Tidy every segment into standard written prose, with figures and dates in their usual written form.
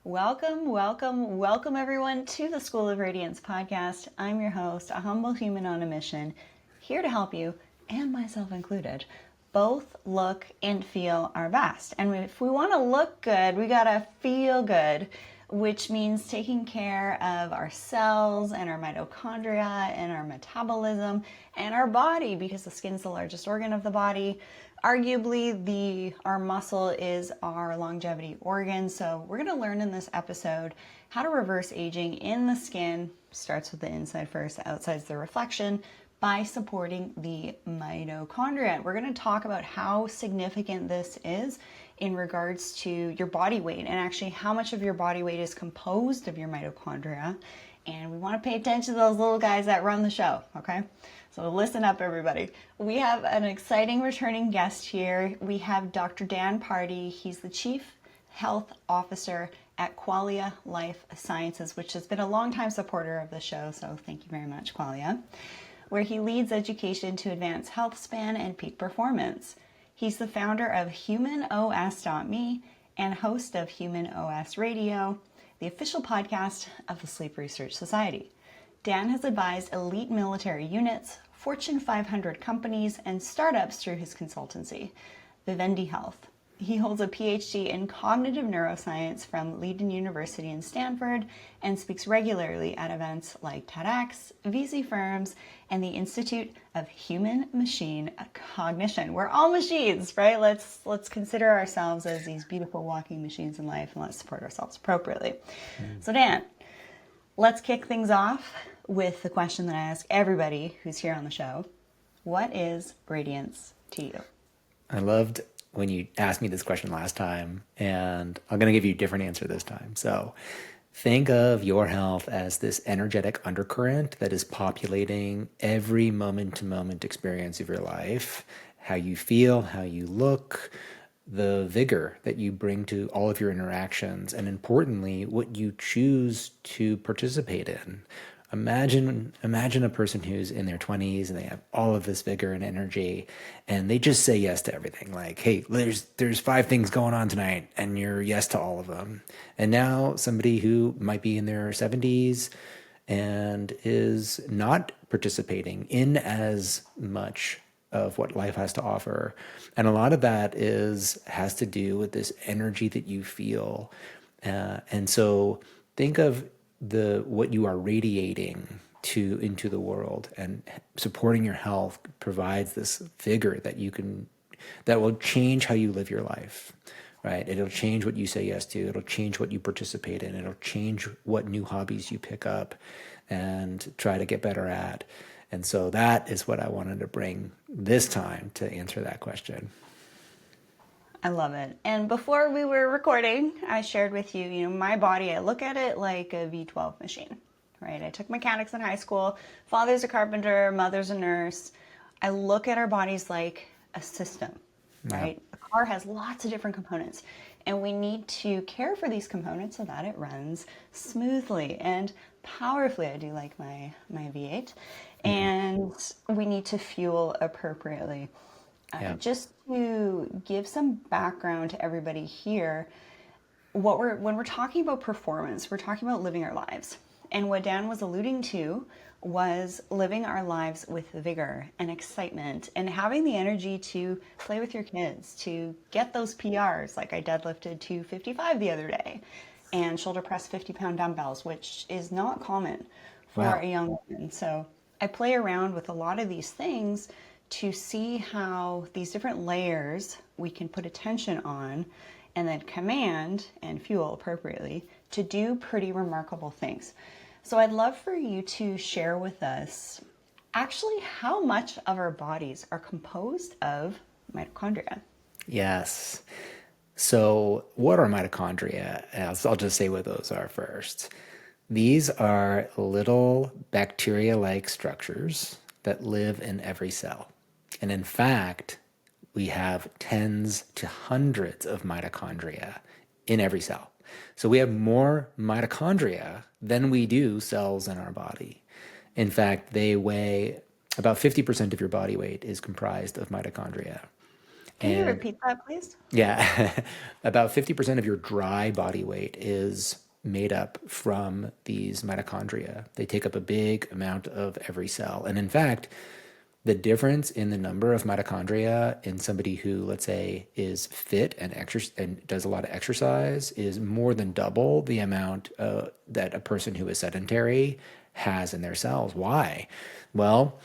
Welcome everyone to the School of Radiance podcast. I'm your host, a humble human on a mission, here to help you, and myself included, both look and feel our best. And if we want to look good, we gotta feel good, which means taking care of our cells and our mitochondria and our metabolism and our body, because the skin's the largest organ of the body. Arguably, our muscle is our longevity organ. So we're going to learn in this episode how to reverse aging in the skin. Starts with the inside first, outside's the reflection, by supporting the mitochondria. We're going to talk about how significant this is in regards to your body weight, and actually how much of your body weight is composed of your mitochondria. And we want to pay attention to those little guys that run the show, okay? So listen up, everybody. We have an exciting returning guest here. We have Dr. Dan Pardi. He's the Chief Health Officer at Qualia Life Sciences, which has been a longtime supporter of the show, so thank you very much, Qualia, where he leads education to advance healthspan and peak performance. He's the founder of humanOS.me and host of humanOS Radio, the official podcast of the Sleep Research Society. Dan has advised elite military units, Fortune 500 companies, and startups through his consultancy, Vivendi Health. He holds a PhD in Cognitive Neuroscience from Leiden University and Stanford and speaks regularly at events like TEDx, VC firms, and the Institute of Human Machine Cognition. We're all machines, right? Let's consider ourselves as these beautiful walking machines in life, and let's support ourselves appropriately. So Dan, let's kick things off with the question that I ask everybody who's here on the show. What is radiance to you? I loved when you asked me this question last time, and I'm going to give you a different answer this time. So think of your health as this energetic undercurrent that is populating every moment-to-moment experience of your life, how you feel, how you look, the vigor that you bring to all of your interactions, and importantly, what you choose to participate in. Imagine a person who's in their 20s and they have all of this vigor and energy, and they just say yes to everything. Like, hey, there's 5 things going on tonight, and you're yes to all of them. And now somebody who might be in their 70s and is not participating in as much of what life has to offer. And a lot of that has to do with this energy that you feel. And so think of what you are radiating into the world, and supporting your health provides this vigor that will change how you live your life, right? It'll change what you say yes to. It'll change what you participate in. It'll change what new hobbies you pick up and try to get better at. And so that is what I wanted to bring this time to answer that question. I love it. And before we were recording, I shared with you, my body, I look at it like a V12 machine, right? I took mechanics in high school. Father's a carpenter, mother's a nurse. I look at our bodies like a system, right? A car has lots of different components, and we need to care for these components so that it runs smoothly and powerfully. I do like my V8. And we need to fuel appropriately. Just to give some background to everybody here, when we're talking about performance, we're talking about living our lives. And what Dan was alluding to was living our lives with vigor and excitement, and having the energy to play with your kids, to get those PRs. Like I deadlifted 255 the other day and shoulder press 50-pound dumbbells, which is not common for a young woman. So I play around with a lot of these things to see how these different layers we can put attention on, and then command and fuel appropriately to do pretty remarkable things. So I'd love for you to share with us actually how much of our bodies are composed of mitochondria. Yes. So what are mitochondria? I'll just say what those are first. These are little bacteria-like structures that live in every cell. And in fact, we have tens to hundreds of mitochondria in every cell. So we have more mitochondria than we do cells in our body. In fact, they weigh about 50% of your body weight is comprised of mitochondria. Can you And repeat that, please? yeah, about 50% of your dry body weight is made up from these mitochondria. They take up a big amount of every cell. And in fact, the difference in the number of mitochondria in somebody who, let's say, is fit and and does a lot of exercise is more than double the amount that a person who is sedentary has in their cells. Why? Well,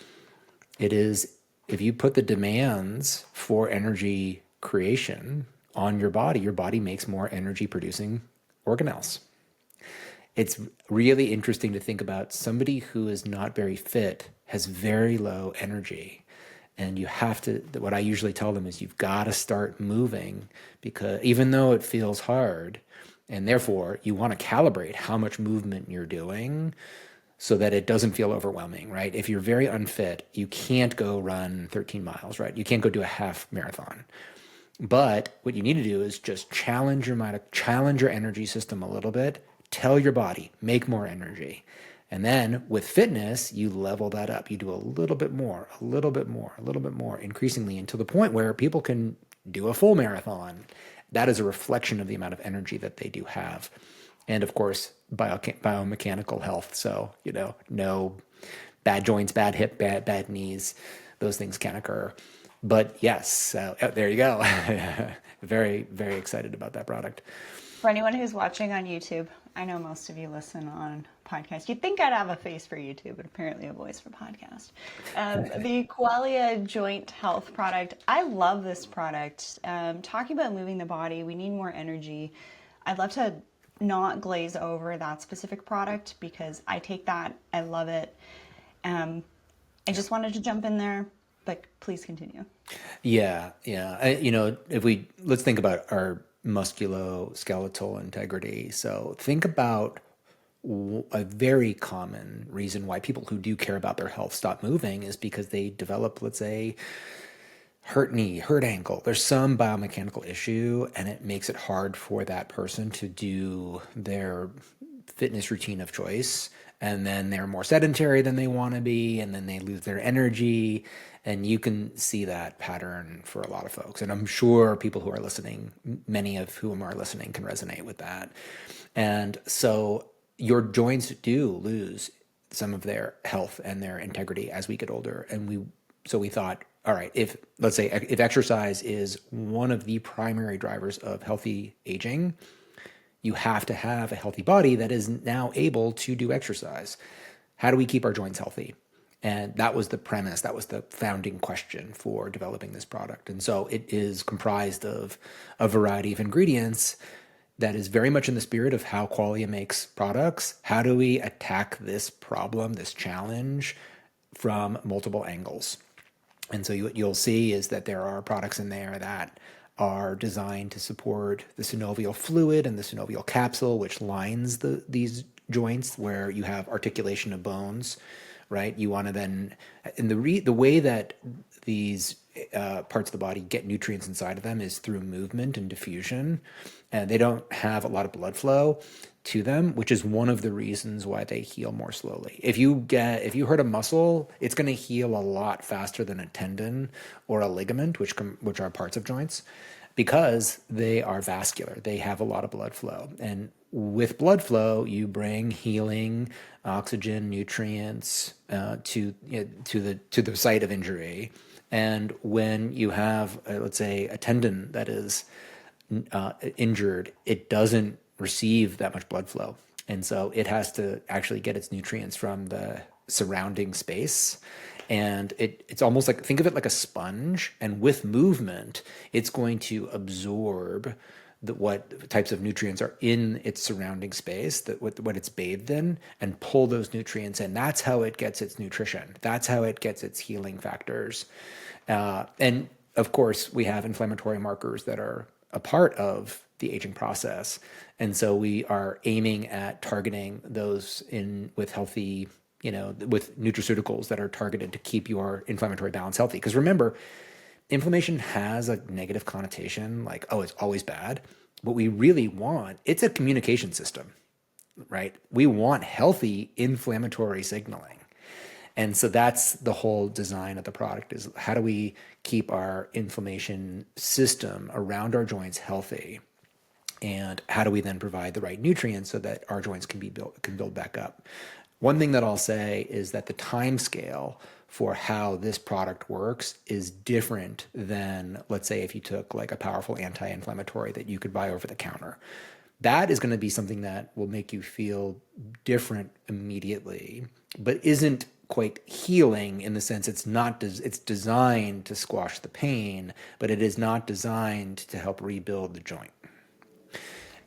it is if you put the demands for energy creation on your body makes more energy producing organelles. It's really interesting to think about somebody who is not very fit has very low energy. And you have to, what I usually tell them is you've got to start moving because even though it feels hard, and therefore you want to calibrate how much movement you're doing so that it doesn't feel overwhelming, right? If you're very unfit, you can't go run 13 miles, right? You can't go do a half marathon. But what you need to do is just challenge your mind, challenge your energy system a little bit, tell your body, make more energy. And then with fitness, you level that up. You do a little bit more, a little bit more, a little bit more, increasingly until the point where people can do a full marathon. That is a reflection of the amount of energy that they do have. And of course, biomechanical health. So, no bad joints, bad hip, bad knees, those things can occur. But yes, there you go. Very, very excited about that product. For anyone who's watching on YouTube, I know most of you listen on podcast. You'd think I'd have a face for YouTube, but apparently a voice for podcast. The Qualia Joint Health product. I love this product. Talking about moving the body, we need more energy. I'd love to not glaze over that specific product because I take that. I love it. I just wanted to jump in there, but please continue. Yeah, yeah. Let's think about our musculoskeletal integrity. So think about a very common reason why people who do care about their health stop moving is because they develop, let's say, hurt knee, hurt ankle. There's some biomechanical issue, and it makes it hard for that person to do their fitness routine of choice. And then they're more sedentary than they want to be, and then they lose their energy. And you can see that pattern for a lot of folks. And I'm sure people who are listening, many of whom are listening, can resonate with that. And so your joints do lose some of their health and their integrity as we get older. And we thought, all right, if exercise is one of the primary drivers of healthy aging, you have to have a healthy body that is now able to do exercise. How do we keep our joints healthy? And that was the premise. That was the founding question for developing this product. And so it is comprised of a variety of ingredients that is very much in the spirit of how Qualia makes products. How do we attack this problem, this challenge, from multiple angles? And so what you'll see is that there are products in there that are designed to support the synovial fluid and the synovial capsule, which lines these joints where you have articulation of bones, right? You want to then, and the way that these parts of the body get nutrients inside of them is through movement and diffusion. And they don't have a lot of blood flow to them, which is one of the reasons why they heal more slowly. If you hurt a muscle, it's going to heal a lot faster than a tendon or a ligament, which are parts of joints, because they are vascular. They have a lot of blood flow. And with blood flow, you bring healing, oxygen, nutrients to the site of injury. And when you have, let's say, a tendon that is injured, it doesn't receive that much blood flow. And so it has to actually get its nutrients from the surrounding space. And it's almost like, think of it like a sponge. And with movement, it's going to absorb what types of nutrients are in its surrounding space, what it's bathed in, and pull those nutrients in. That's how it gets its nutrition. That's how it gets its healing factors. And of course, we have inflammatory markers that are a part of the aging process. And so we are aiming at targeting those with healthy, with nutraceuticals that are targeted to keep your inflammatory balance healthy. Because remember, inflammation has a negative connotation, like, oh, it's always bad. What we really want, it's a communication system, right? We want healthy inflammatory signaling. And so that's the whole design of the product, is how do we keep our inflammation system around our joints healthy? And how do we then provide the right nutrients so that our joints can build back up? One thing that I'll say is that the time scale for how this product works is different than, let's say, if you took like a powerful anti-inflammatory that you could buy over the counter. That is going to be something that will make you feel different immediately, but isn't quite healing in the sense it's designed to squash the pain, but it is not designed to help rebuild the joint.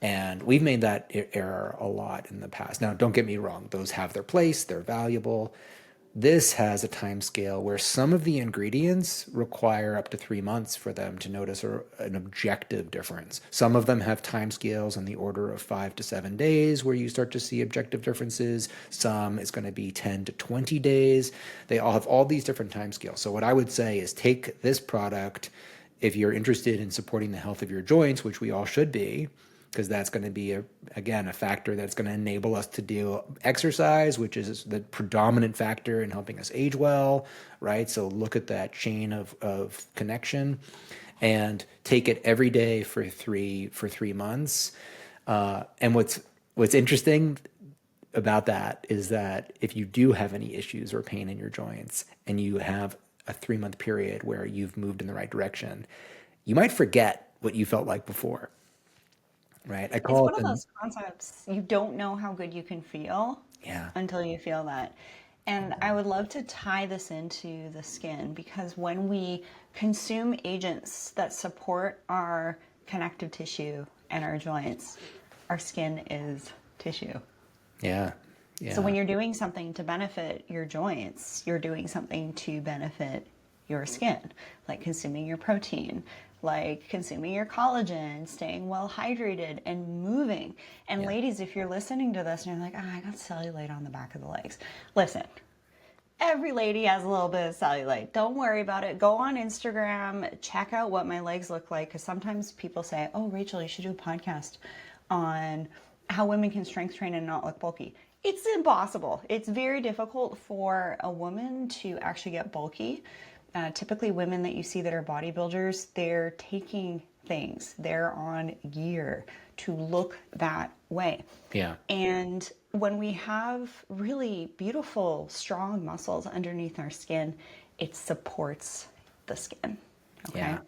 And we've made that error a lot in the past. Now, don't get me wrong, those have their place, they're valuable. This has a time scale where some of the ingredients require up to 3 months for them to notice an objective difference. Some of them have time scales on the order of 5 to 7 days where you start to see objective differences. Some is going to be 10 to 20 days. They all have all these different time scales. So what I would say is take this product if you're interested in supporting the health of your joints, which we all should be, because that's going to be, again, a factor that's going to enable us to do exercise, which is the predominant factor in helping us age well, right? So look at that chain of connection and take it every day for 3 months. And what's interesting about that is that if you do have any issues or pain in your joints and you have a 3-month period where you've moved in the right direction, you might forget what you felt like before. Right. I It's call one it of those concepts, you don't know how good you can feel yeah. until you feel that. And I would love to tie this into the skin, because when we consume agents that support our connective tissue and our joints, our skin is tissue. Yeah. So when Yeah. you're doing something to benefit your joints, you're doing something to benefit your skin, like consuming your protein, like consuming your collagen, staying well hydrated and moving. And Yeah. ladies, if you're listening to this and you're like, oh, I got cellulite on the back of the legs. Listen, every lady has a little bit of cellulite. Don't worry about it. Go on Instagram, check out what my legs look like. Because sometimes people say, oh, Rachel, you should do a podcast on how women can strength train and not look bulky. It's impossible. It's very difficult for a woman to actually get bulky. Typically, women that you see that are bodybuilders, they're taking things, they're on gear to look that way. Yeah. And when we have really beautiful, strong muscles underneath our skin, it supports the skin. Okay. Yeah.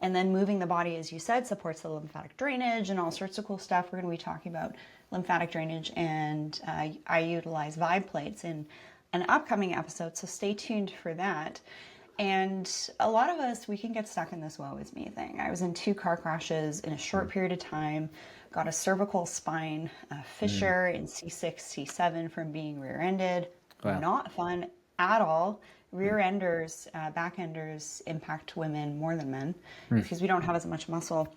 And then moving the body, as you said, supports the lymphatic drainage and all sorts of cool stuff. We're going to be talking about lymphatic drainage, and I utilize vibe plates in an upcoming episode, so stay tuned for that. And a lot of us, we can get stuck in this woe is me thing. I was in 2 car crashes in a short period of time, got a cervical spine fissure in C6, C7 from being rear-ended. Wow. Not fun at all. Rear enders, back enders impact women more than men because we don't have as much muscle.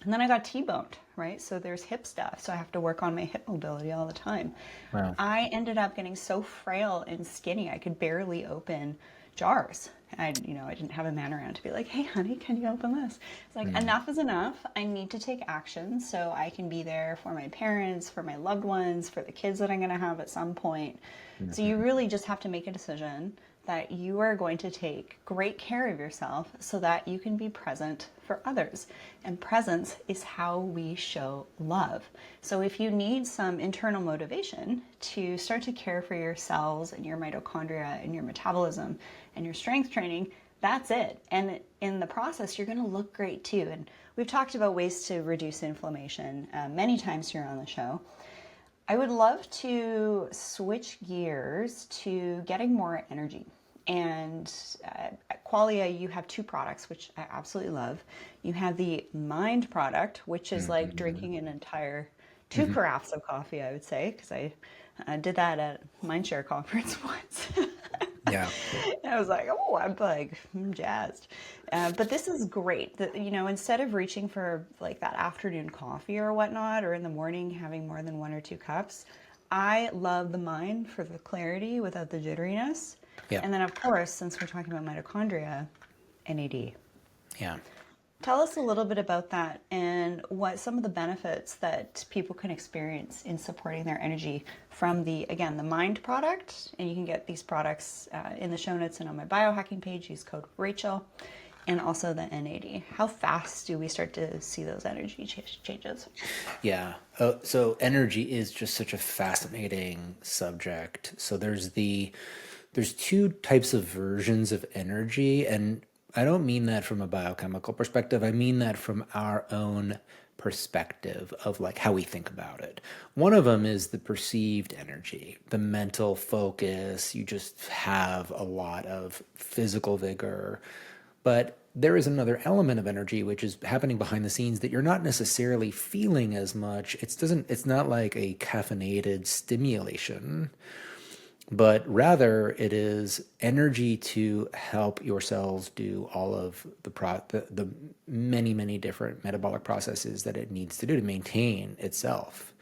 And then I got T-boned, right? So there's hip stuff. So I have to work on my hip mobility all the time. Wow. I ended up getting so frail and skinny, I could barely open jars. I didn't have a man around to be like, hey, honey, can you open this? It's like, enough is enough. I need to take action so I can be there for my parents, for my loved ones, for the kids that I'm going to have at some point. So you really just have to make a decision that you are going to take great care of yourself so that you can be present for others. And presence is how we show love. So if you need some internal motivation to start to care for your cells and your mitochondria and your metabolism and your strength training, that's it. And in the process, you're going to look great too. And we've talked about ways to reduce inflammation many times here on the show. I would love to switch gears to getting more energy. And at Qualia, you have 2 products, which I absolutely love. You have the Mind product, which is like drinking an entire 2 carafes of coffee, I would say, because I did that at Mindshare conference once. Yeah. And I was like, oh, I'm jazzed. But this is great. Instead of reaching for like that afternoon coffee or whatnot, or in the morning having more than 1 or 2 cups, I love the Mind for the clarity without the jitteriness. Yeah. And then, of course, since we're talking about mitochondria, NAD. Yeah. Tell us a little bit about that and what some of the benefits that people can experience in supporting their energy from again, the Mind product. And you can get these products in the show notes and on my biohacking page. Use code Rachel. And also the NAD. How fast do we start to see those energy changes? Yeah. So energy is just such a fascinating subject. So there's two types of versions of energy, and I don't mean that from a biochemical perspective. I mean that from our own perspective of like how we think about it. One of them is the perceived energy, the mental focus. You just have a lot of physical vigor. But there is another element of energy which is happening behind the scenes that you're not necessarily feeling as much. It's not like a caffeinated stimulation, but rather it is energy to help your cells do all of the many different metabolic processes that it needs to do to maintain itself.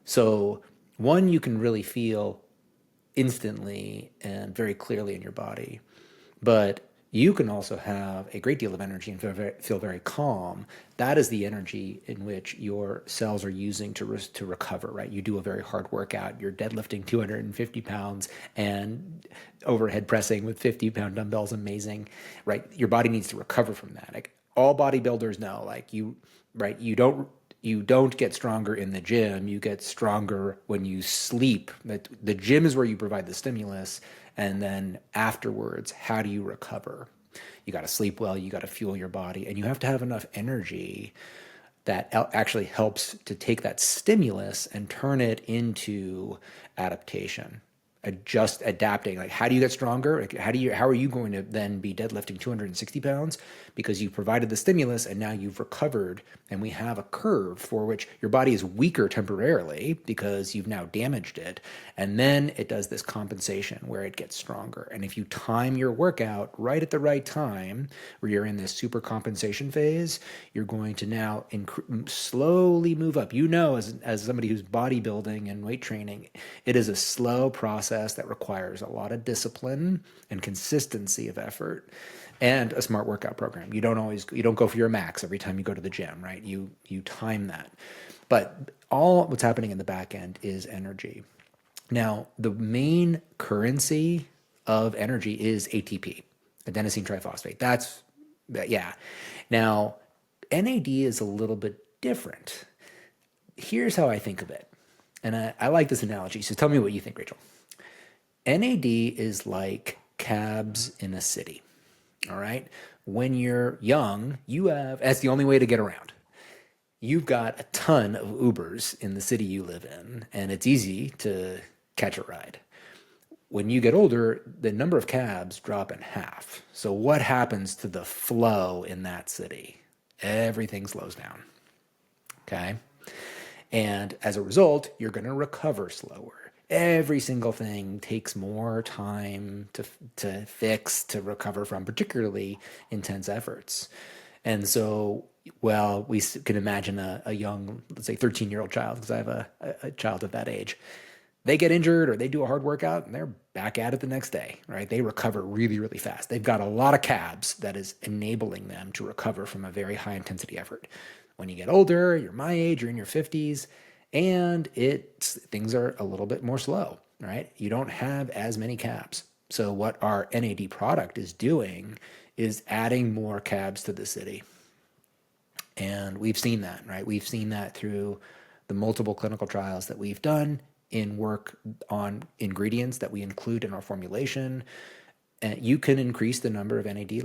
So one you can really feel instantly and very clearly in your body, but you can also have a great deal of energy and feel very calm. That is the energy in which your cells are using to recover, right? You do a very hard workout. You're deadlifting 250 pounds and overhead pressing with 50-pound dumbbells, amazing, right? Your body needs to recover from that. Like all bodybuilders know, like right? You don't get stronger in the gym. You get stronger when you sleep. The gym is where you provide the stimulus. And then afterwards, how do you recover? You got to sleep well. You got to fuel your body. And you have to have enough energy that actually helps to take that stimulus and turn it into adaptation. Adapting. Like, how do you get stronger? Like, how are you going to then be deadlifting 260 pounds? Because you provided the stimulus and now you've recovered, and we have a curve for which your body is weaker temporarily because you've now damaged it. And then it does this compensation where it gets stronger. And if you time your workout right at the right time, where you're in this super compensation phase, you're going to now slowly move up. You know, as somebody who's bodybuilding and weight training, it is a slow process that requires a lot of discipline and consistency of effort and a smart workout program. You don't go for your max every time you go to the gym, right? You time that. But all what's happening in the back end is energy. Now, the main currency of energy is ATP, adenosine triphosphate. Yeah. Now, NAD is a little bit different. Here's how I think of it. And I like this analogy. So tell me what you think, Rachel. NAD is like cabs in a city. All right. When you're young, that's the only way to get around. You've got a ton of Ubers in the city you live in, and it's easy to catch a ride. When you get older, the number of cabs drop in half. So what happens to the flow in that city? Everything slows down. Okay. And as a result, you're going to recover slower. Every single thing takes more time to fix, to recover from, particularly intense efforts. And so, well, we can imagine a young, let's say 13-year-old child, because I have a child of that age. They get injured or they do a hard workout and they're back at it the next day, right? They recover really, really fast. They've got a lot of cabs that is enabling them to recover from a very high intensity effort. When you get older, you're my age, you're in your 50s, and things are a little bit more slow, right? You don't have as many cabs. So what our NAD product is doing is adding more cabs to the city. And we've seen that, right? We've seen that through the multiple clinical trials that we've done in work on ingredients that we include in our formulation. And you can increase the number of NAD,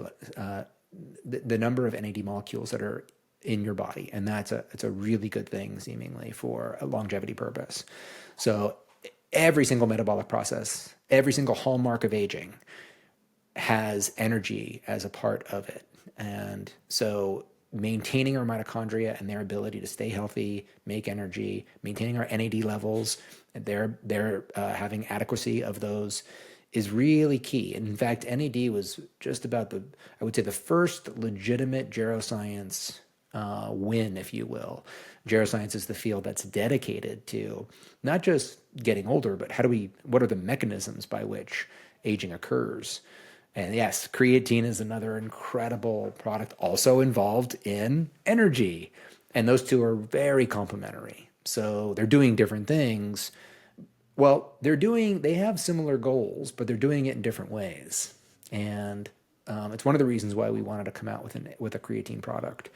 the number of NAD molecules that are in your body. And it's a really good thing, seemingly, for a longevity purpose. So every single metabolic process, every single hallmark of aging has energy as a part of it. And so maintaining our mitochondria and their ability to stay healthy, make energy, maintaining our NAD levels, and they're having adequacy of those is really key. And in fact, NAD was just about I would say the first legitimate geroscience win, if you will. Geroscience is the field that's dedicated to not just getting older, but what are the mechanisms by which aging occurs? And yes, creatine is another incredible product also involved in energy. And those two are very complementary. So they're doing different things. Well, they have similar goals, but they're doing it in different ways. And it's one of the reasons why we wanted to come out with a creatine product.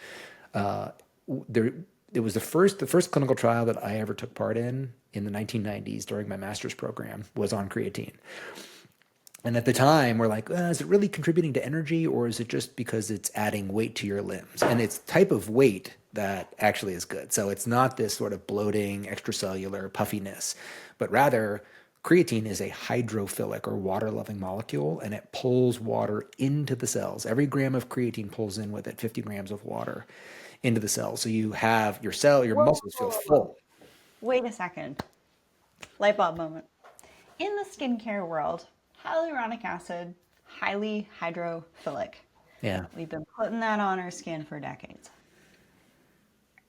There, it was the first clinical trial that I ever took part in the 1990s during my master's program was on creatine. And at the time, we're like, is it really contributing to energy, or is it just because it's adding weight to your limbs? And it's type of weight that actually is good. So it's not this sort of bloating, extracellular puffiness, but rather creatine is a hydrophilic or water-loving molecule, and it pulls water into the cells. Every gram of creatine pulls in with it 50 grams of water into the cells. So you have your Whoa, muscles whoa, feel whoa, whoa. full. Wait a second. Light bulb moment. In the skincare world, hyaluronic acid, highly hydrophilic. Yeah. We've been putting that on our skin for decades.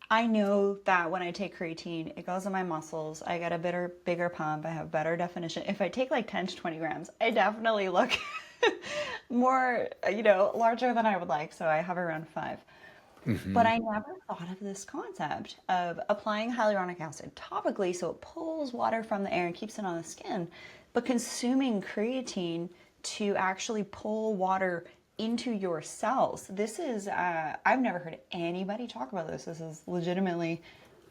I know that when I take creatine, it goes in my muscles. I get a bigger pump. I have better definition. If I take like 10 to 20 grams, I definitely look more, larger than I would like. So I have around 5. But I never thought of this concept of applying hyaluronic acid topically so it pulls water from the air and keeps it on the skin, but consuming creatine to actually pull water into your cells. This is, I've never heard anybody talk about this. This is legitimately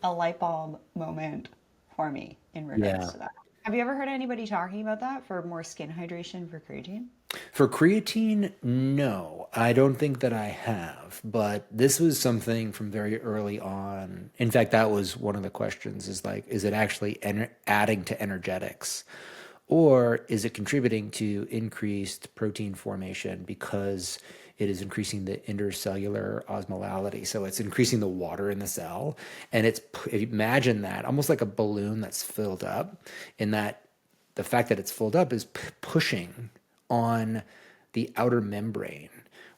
a light bulb moment for me in regards Yeah. to that. Have you ever heard anybody talking about that for more skin hydration for creatine? For creatine, no, I don't think that I have, but this was something from very early on. In fact, that was one of the questions is like, is it actually adding to energetics? Or is it contributing to increased protein formation because it is increasing the intercellular osmolality? So it's increasing the water in the cell. And imagine that almost like a balloon that's filled up, in that the fact that it's filled up is pushing on the outer membrane,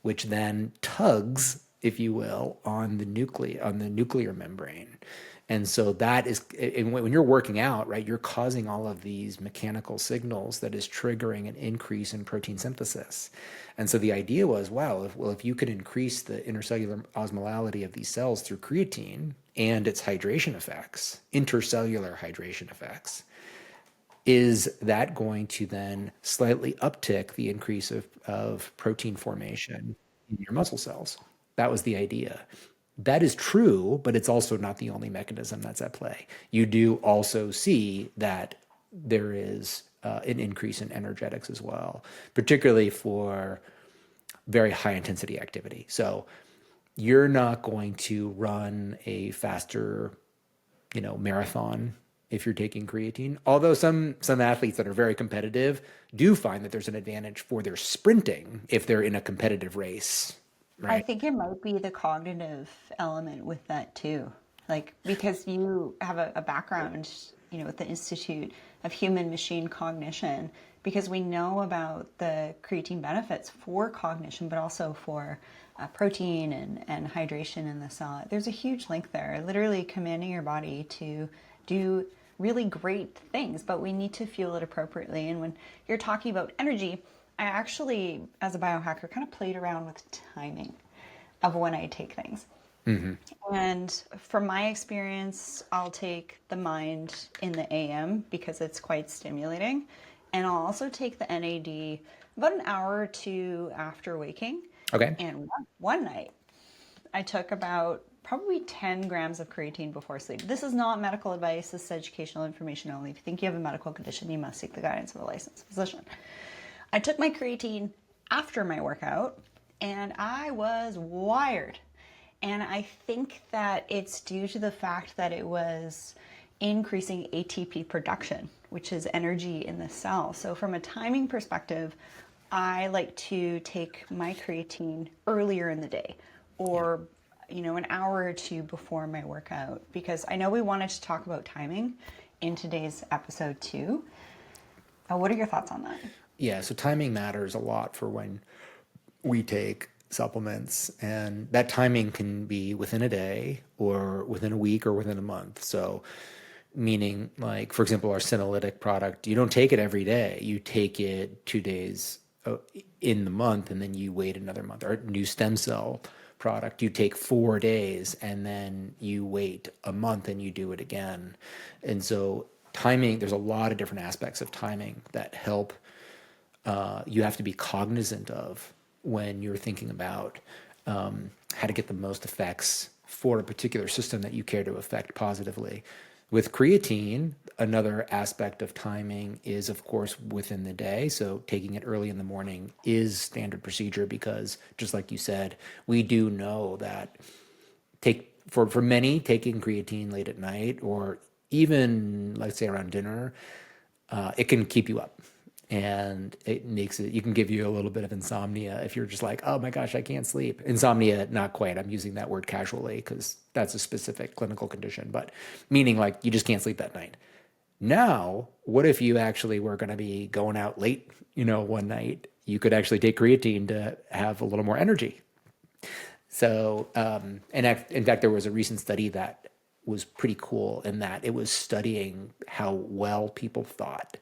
which then tugs, if you will, on the nuclear membrane. And so that is, and when you're working out, right, you're causing all of these mechanical signals that is triggering an increase in protein synthesis. And so the idea was, wow, if you could increase the intercellular osmolality of these cells through creatine and its hydration effects, intercellular hydration effects, is that going to then slightly uptick the increase of protein formation in your muscle cells? That was the idea. That is true, but it's also not the only mechanism that's at play. You do also see that there is an increase in energetics as well, particularly for very high intensity activity. So you're not going to run a faster, marathon if you're taking creatine. Although some athletes that are very competitive do find that there's an advantage for their sprinting if they're in a competitive race, I right? think it might be the cognitive element with that too. Like, because you have a background, with the Institute of Human Machine Cognition, because we know about the creatine benefits for cognition, but also for protein and hydration in the cell. There's a huge link there, literally commanding your body to do really great things, but we need to fuel it appropriately. And when you're talking about energy, I actually, as a biohacker, kind of played around with timing of when I take things. And from my experience, I'll take the mind in the AM because it's quite stimulating. And I'll also take the NAD about an hour or two after waking. Okay. And one night, I took about probably 10 grams of creatine before sleep. This is not medical advice. This is educational information only. If you think you have a medical condition, you must seek the guidance of a licensed physician. I took my creatine after my workout, and I was wired. And I think that it's due to the fact that it was increasing ATP production, which is energy in the cell. So from a timing perspective, I like to take my creatine earlier in the day, or an hour or two before my workout, because I know we wanted to talk about timing in today's episode too. What are your thoughts on that? Yeah, so timing matters a lot for when we take supplements, and that timing can be within a day or within a week or within a month. So meaning, like, for example, our senolytic product, you don't take it every day. You take it 2 days in the month, and then you wait another month. Or new stem cell product, you take 4 days and then you wait a month and you do it again. And so timing, there's a lot of different aspects of timing that help you have to be cognizant of when you're thinking about how to get the most effects for a particular system that you care to affect positively. With creatine, another aspect of timing is, of course, within the day. So taking it early in the morning is standard procedure because, just like you said, we do know that for many, taking creatine late at night or even, let's say, around dinner, it can keep you up. And you can give you a little bit of insomnia if you're just like, oh my gosh, I can't sleep. Insomnia, not quite. I'm using that word casually because that's a specific clinical condition, but meaning like you just can't sleep that night. Now, what if you actually were going to be going out late, one night? You could actually take creatine to have a little more energy. So, in fact, there was a recent study that was pretty cool in that it was studying how well people thought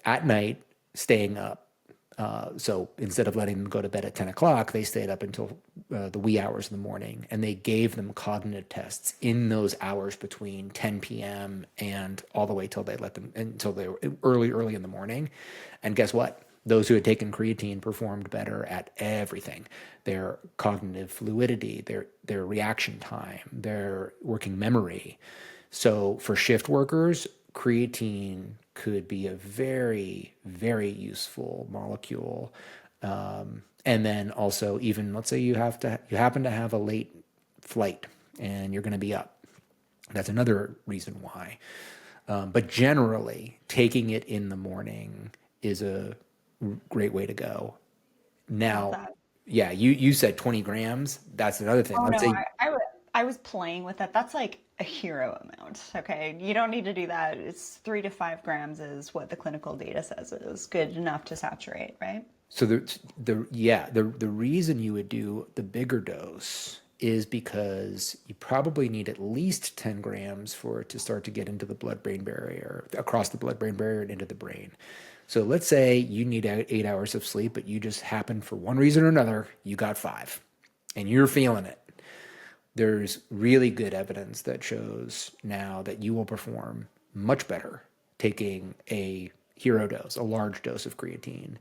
at night, staying up. So instead of letting them go to bed at 10 o'clock, they stayed up until the wee hours of the morning, and they gave them cognitive tests in those hours between 10 p.m. and all the way till until they were early in the morning. And guess what? Those who had taken creatine performed better at everything: their cognitive fluidity, their reaction time, their working memory. So for shift workers, creatine could be a very, very useful molecule. And then also, even let's say you happen to have a late flight and you're going to be up. That's another reason why. But generally, taking it in the morning is a great way to go. Now, yeah, you said 20 grams. That's another thing. Oh Let's no, say, I was playing with that. That's like a hero amount. Okay, you don't need to do that. It's 3 to 5 grams is what the clinical data says is good enough to saturate, right? so the reason you would do the bigger dose is because you probably need at least 10 grams for it to start to get into the blood-brain barrier, across the blood-brain barrier and into the brain. So let's say you need 8 hours of sleep, but you just happen for one reason or another, you got 5 and you're feeling it. There's really good evidence that shows now that you will perform much better taking a hero dose, a large dose of creatine.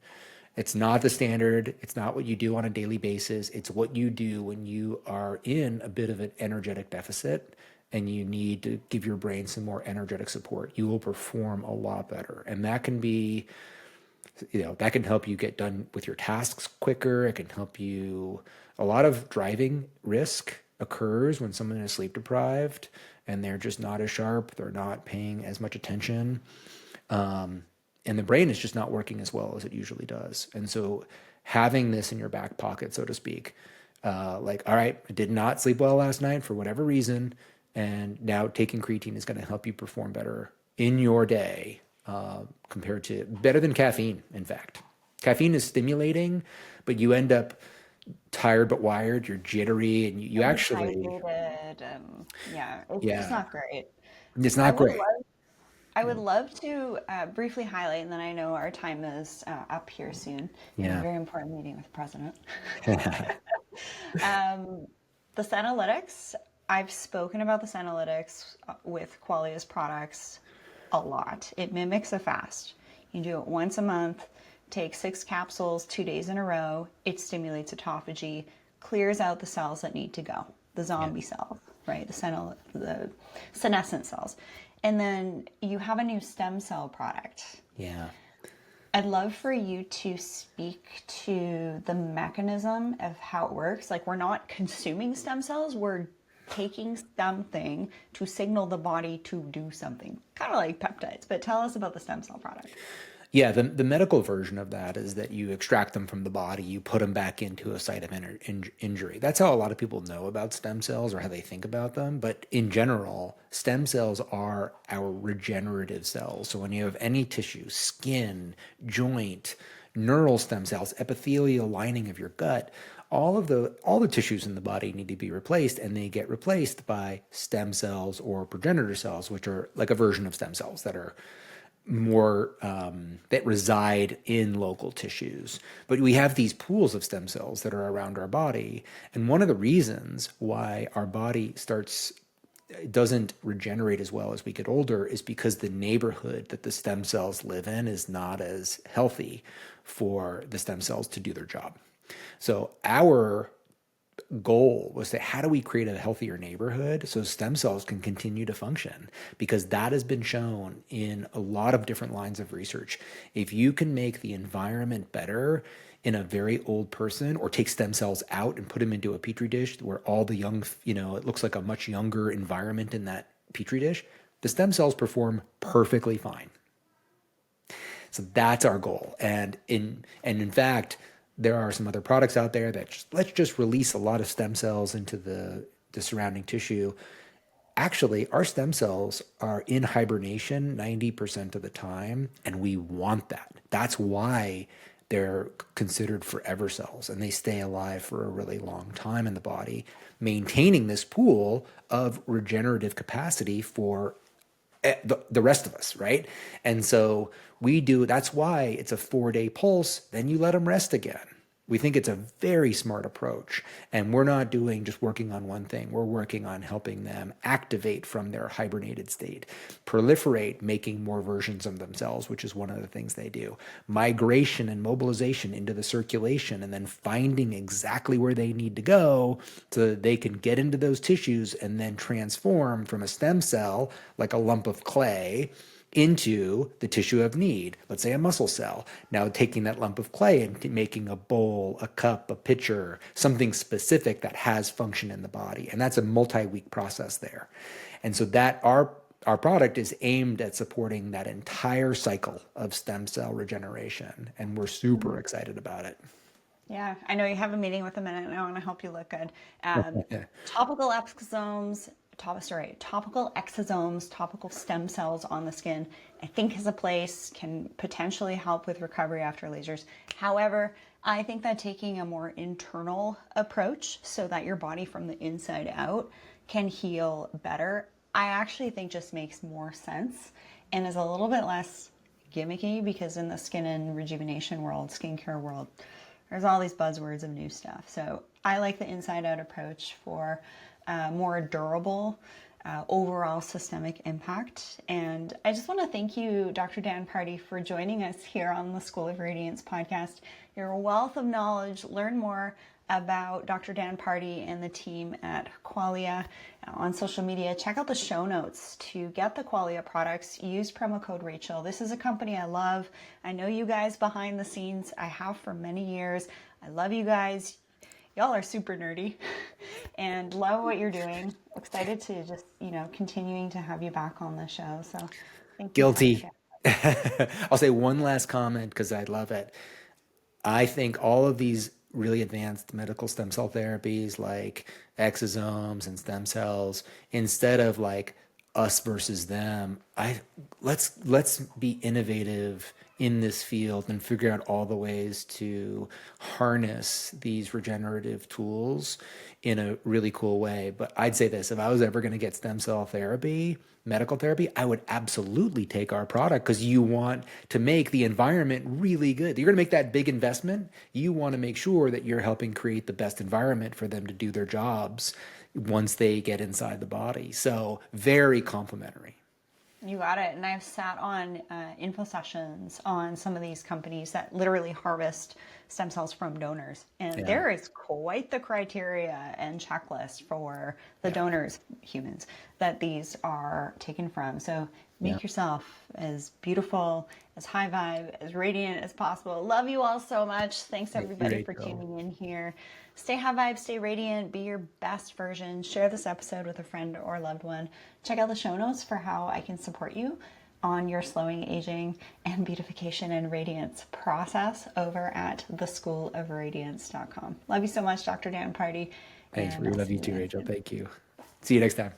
It's not the standard. It's not what you do on a daily basis. It's what you do when you are in a bit of an energetic deficit and you need to give your brain some more energetic support. You will perform a lot better. And that can be, that can help you get done with your tasks quicker. It can help you. A lot of driving risk occurs when someone is sleep deprived and they're just not as sharp. They're not paying as much attention. And the brain is just not working as well as it usually does. And so having this in your back pocket, so to speak, like, all right, I did not sleep well last night for whatever reason, and now taking creatine is going to help you perform better in your day, compared to better than caffeine, in fact. Caffeine is stimulating, but you end up tired but wired, you're jittery, and you actually, Dehydrated, and yeah, it's just yeah, not great. it's I not would great. love I would love to briefly highlight, and then I know our time is up here soon. We have a Yeah. very important meeting with the president. Um, the Sanalytics, I've spoken about the Sanalytics with Qualia's products a lot. It mimics a fast. You do it once a month, take 6 capsules, 2 days in a row. It stimulates autophagy, clears out the cells that need to go, the Yeah. zombie cells, right? The senescent cells. And then you have a new stem cell product. Yeah. I'd love for you to speak to the mechanism of how it works. Like, we're not consuming stem cells, we're taking something to signal the body to do something, kind of like peptides. But tell us about the stem cell product. Yeah, the medical version of that is that you extract them from the body, you put them back into a site of injury. That's how a lot of people know about stem cells or how they think about them. But in general, stem cells are our regenerative cells. So when you have any tissue, skin, joint, neural stem cells, epithelial lining of your gut, all the tissues in the body need to be replaced, and they get replaced by stem cells or progenitor cells, which are like a version of stem cells that are more that reside in local tissues. But we have these pools of stem cells that are around our body. And one of the reasons why our body doesn't regenerate as well as we get older is because the neighborhood that the stem cells live in is not as healthy for the stem cells to do their job. So our goal was that how do we create a healthier neighborhood so stem cells can continue to function, because that has been shown in a lot of different lines of research. If you can make the environment better in a very old person, or take stem cells out and put them into a petri dish where all the young, it looks like a much younger environment in that petri dish, the stem cells perform perfectly fine. So that's our goal. And in fact, there are some other products out there that let's just release a lot of stem cells into the surrounding tissue. Actually, our stem cells are in hibernation 90% of the time, and we want that. That's why they're considered forever cells, and they stay alive for a really long time in the body, maintaining this pool of regenerative capacity for the rest of us, right? And so that's why it's a 4-day pulse, then you let them rest again. We think it's a very smart approach, and we're not doing just working on one thing. We're working on helping them activate from their hibernated state, proliferate, making more versions of themselves, which is one of the things they do, migration and mobilization into the circulation, and then finding exactly where they need to go so that they can get into those tissues and then transform from a stem cell, like a lump of clay, into the tissue of need, let's say a muscle cell. Now taking that lump of clay and making a bowl, a cup, a pitcher, something specific that has function in the body. And that's a multi-week process there. And so that our product is aimed at supporting that entire cycle of stem cell regeneration. And we're super excited about it. Yeah, I know you have a meeting with a minute, and I want to help you look good. Topical exosomes, topical exosomes, topical stem cells on the skin, I think has a place, can potentially help with recovery after lasers. However, I think that taking a more internal approach so that your body from the inside out can heal better, I actually think just makes more sense and is a little bit less gimmicky, because in the skin and rejuvenation world, skincare world, there's all these buzzwords of new stuff. So I like the inside out approach for more durable overall systemic impact. And I just want to thank you, Dr. Dan Pardi, for joining us here on the School of Radiance podcast. You're a wealth of knowledge. Learn more about Dr. Dan Pardi and the team at Qualia on social media. Check out the show notes to get the Qualia products. Use promo code Rachel. This is a company I love. I know you guys behind the scenes. I have for many years. I love you guys. Y'all are super nerdy and love what you're doing. Excited to just, continuing to have you back on the show. So thank you. Guilty. I'll say one last comment because I love it. I think all of these really advanced medical stem cell therapies like exosomes and stem cells, instead of like us versus them, let's be innovative in this field and figure out all the ways to harness these regenerative tools in a really cool way. But I'd say this, if I was ever going to get stem cell therapy, medical therapy, I would absolutely take our product, because you want to make the environment really good. You're going to make that big investment. You want to make sure that you're helping create the best environment for them to do their jobs once they get inside the body. So very complimentary. You got it. And I've sat on info sessions on some of these companies that literally harvest stem cells from donors. And there is quite the criteria and checklist for the donors, humans, that these are taken from. So make yourself as beautiful, as high vibe, as radiant as possible. Love you all so much. Thanks everybody for tuning in here. Stay high vibe, stay radiant, be your best version. Share this episode with a friend or loved one. Check out the show notes for how I can support you on your slowing aging and beautification and radiance process over at theschoolofradiance.com. Love you so much, Dr. Dan Pardi. Thanks. We love you too, Rachel. Thank you. See you next time.